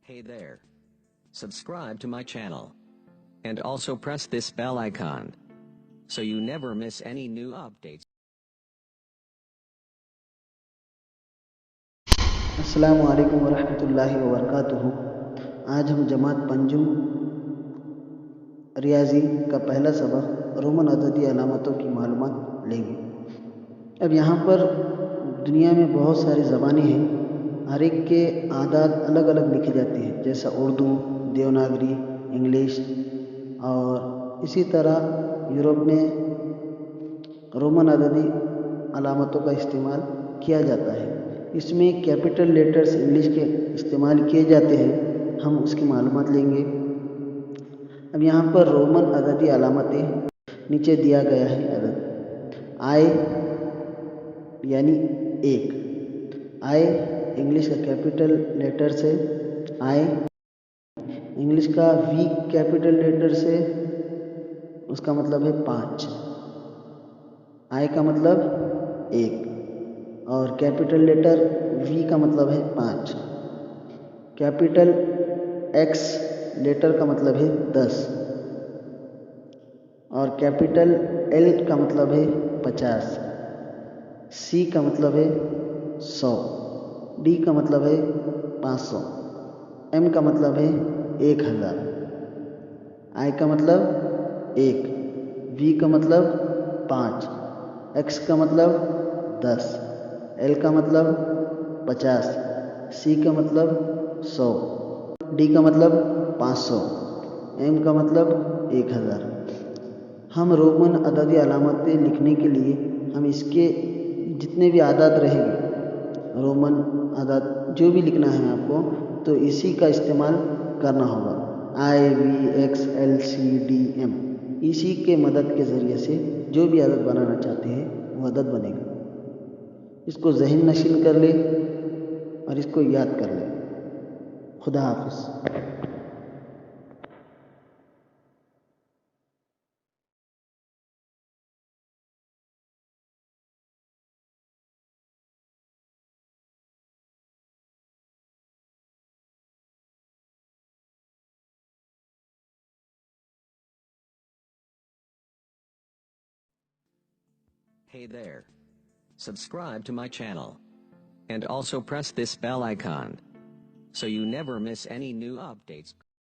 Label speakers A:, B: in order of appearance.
A: Hey there. Subscribe to my channel. And also press this bell icon, so you never miss any new updates.
B: अस्सलामु अलैकुम वरहमतुल्लाहि वबरकातुहू। आज हम जमात पंजुम रियाजी का पहला सबक रोमन अददी अलामतों की मालूमात लेंगे। अब यहाँ पर दुनिया में बहुत सारी ज़बानें हैं, हर एक के आदात अलग अलग लिखी जाती है, जैसा उर्दू, देवनागरी, इंग्लिश, और इसी तरह यूरोप में रोमन अददी अलामतों का इस्तेमाल किया जाता है। इसमें कैपिटल लेटर्स इंग्लिश के इस्तेमाल किए जाते हैं, हम उसकी मालूमात लेंगे। अब यहाँ पर रोमन अददी अलामतें नीचे दिया गया है अदद। आई यानी एक, आई इंग्लिश का कैपिटल लेटर से आई, इंग्लिश का वी कैपिटल लेटर से उसका मतलब है 5। आई का मतलब 1 और कैपिटल लेटर वी का मतलब है 5। कैपिटल एक्स लेटर का मतलब है 10 और कैपिटल एल का मतलब है 50। सी का मतलब है 100, डी का मतलब है 500, एम का मतलब है 1000। आई का मतलब 1, वी का मतलब 5, एक्स का मतलब 10, एल का मतलब 50, सी का मतलब 100, डी का मतलब 500, एम का मतलब 1000। हम रोमन अददी अलामतें लिखने के लिए हम इसके जितने भी आदात रहेंगे, रोमन आदात जो भी लिखना है आपको, तो इसी का इस्तेमाल करना होगा। I, V, X, L, C, D, M, इसी के मदद के ज़रिए से जो भी आदत बनाना चाहते हैं वो आदत बनेगा। इसको ज़हन नशीन कर ले और इसको याद कर ले। खुदा हाफिज़।
A: Hey there. Subscribe to my channel. And also press this bell icon, so you never miss any new updates.